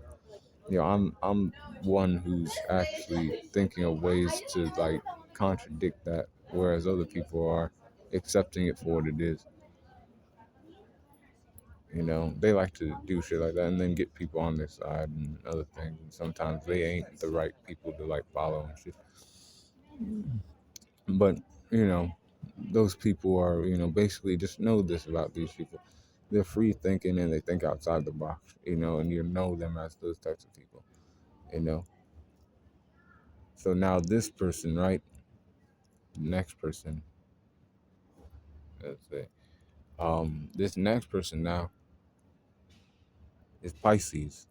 I'm one who's actually thinking of ways to like contradict that, whereas other people are accepting it for what it is. They like to do shit like that and then get people on their side and other things. And sometimes they ain't the right people to like follow and shit. But you know, those people are basically just know this about these people. They're free thinking and they think outside the box. And you know them as those types of people. You know. So now this person, right? Next person, let's say, this next person now is Pisces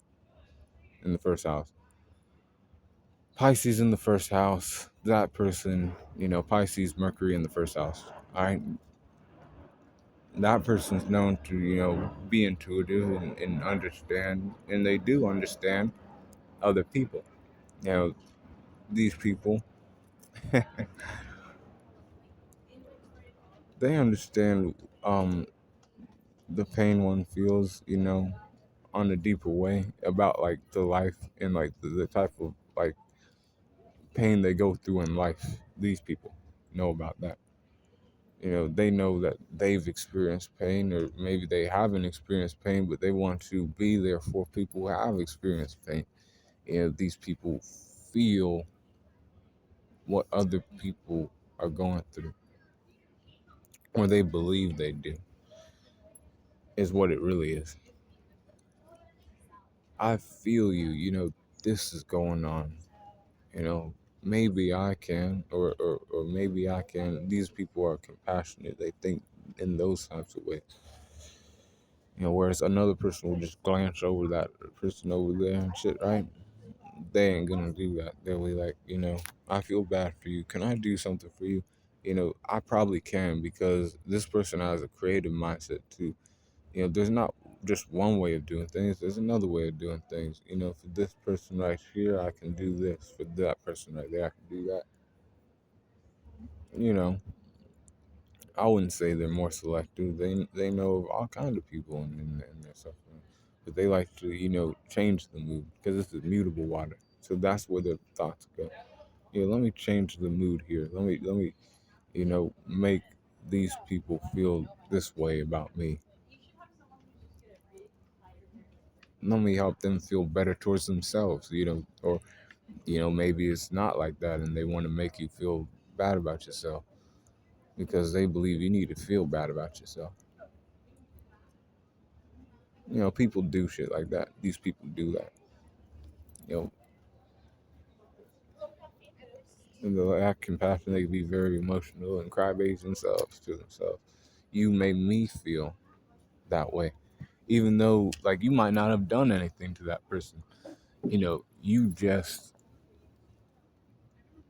in the first house. Pisces in the first house. That person, Pisces, Mercury in the first house. All right. That person's known to, be intuitive and understand, and they do understand other people. You know, these people, they understand the pain one feels, on a deeper way about like the life and like the type of like pain they go through in life. These people know about that. They know that they've experienced pain, or maybe they haven't experienced pain, but they want to be there for people who have experienced pain. These people feel what other people are going through, or they believe they do, is what it really is. I feel you, this is going on, maybe I can, or maybe I can. These people are compassionate. They think in those types of ways. Whereas another person will just glance over that person over there and shit, right? They ain't gonna do that. They'll be like, I feel bad for you. Can I do something for you? I probably can because this person has a creative mindset too. There's not just one way of doing things. There's another way of doing things. For this person right here, I can do this. For that person right there, I can do that. You know, I wouldn't say they're more selective. They know of all kind of people in their suffering, but they like to change the mood because this is mutable water. So that's where their thoughts go. Let me change the mood here. Let me make these people feel this way about me. Let me help them feel better towards themselves. Or maybe it's not like that, and they want to make you feel bad about yourself because they believe you need to feel bad about yourself. People do shit like that. These people do that. You and they lack compassion. They can be very emotional and crybabies themselves to themselves. You made me feel that way, even though like you might not have done anything to that person. You just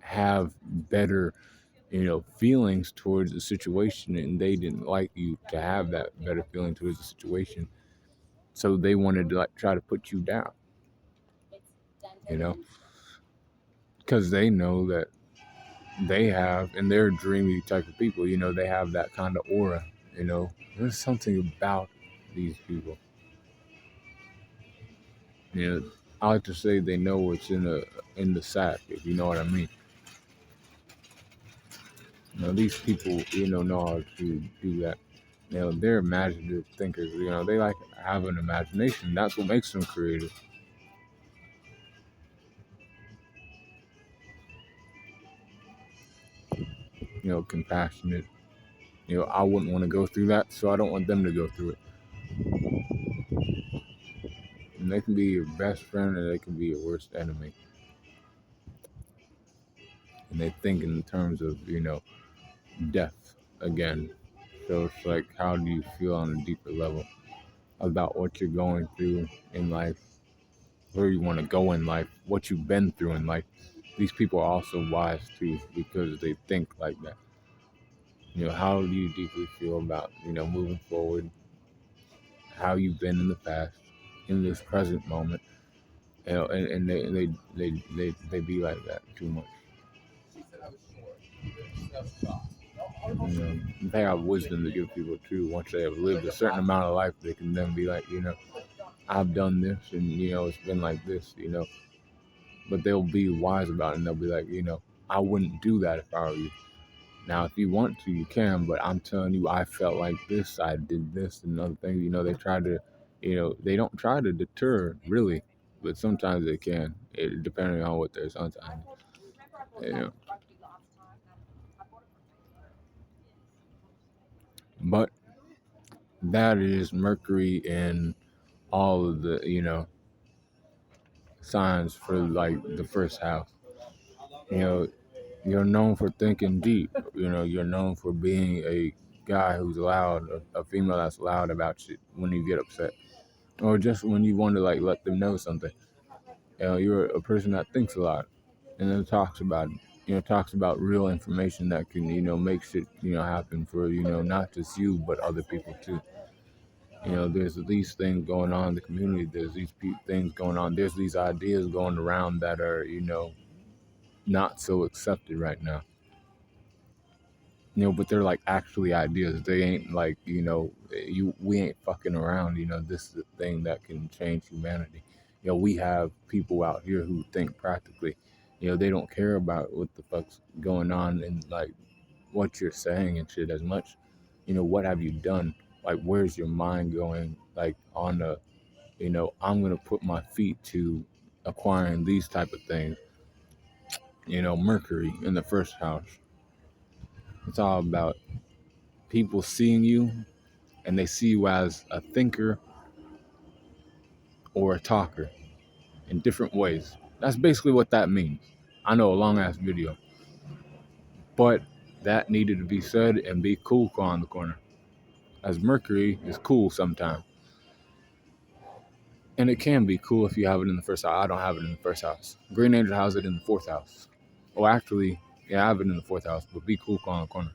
have better, feelings towards the situation, and they didn't like you to have that better feeling towards the situation. So they wanted to like try to put you down, you know, because they know that they have, and they're dreamy type of people, they have that kind of aura, there's something about these people, I like to say they know what's in the sack, if you know what I mean. These people, know how to do that. They're imaginative thinkers. They like have an imagination. That's what makes them creative. Compassionate. I wouldn't want to go through that, so I don't want them to go through it. And they can be your best friend, or they can be your worst enemy. And they think in terms of, death. again. So it's like, how do you feel on a deeper level about what you're going through in life, where you want to go in life, what you've been through in life? These people are also wise too because they think like that. How do you deeply feel about, moving forward, how you've been in the past, in this present moment, and they be like that too much. They have wisdom to give people too. Once they have lived a certain amount of life, they can then be like, I've done this, and it's been like this, but they'll be wise about it, and they'll be like, I wouldn't do that if I were you. Now, if you want to, you can, but I'm telling you, I felt like this, I did this, and other things. They try to, they don't try to deter, really, but sometimes they can, depending on what they're sometimes. You know. But that is Mercury and all of the, signs for like the first house. You're known for thinking deep. You're known for being a guy who's loud, a female that's loud about shit when you get upset, or just when you want to like let them know something. You're a person that thinks a lot, and then talks about it. Talks about real information that can, make shit, happen for, not just you but other people too. There's these things going on in the community. There's these things going on. There's these ideas going around that are, not so accepted right now. But they're like actually ideas. They ain't like, we ain't fucking around. This is a thing that can change humanity. We have people out here who think practically. They don't care about what the fuck's going on and like what you're saying and shit as much. What have you done? Like, where's your mind going? Like on the, I'm gonna put my feet to acquiring these type of things. Mercury in the first house. It's all about people seeing you and they see you as a thinker or a talker in different ways. That's basically what that means. I know, a long ass video. But that needed to be said and be cool on the corner. As Mercury is cool sometimes. And it can be cool if you have it in the first house. I don't have it in the first house. Green Angel has it in the fourth house. Or actually, yeah, I have it in the fourth house, but be cool on the corner.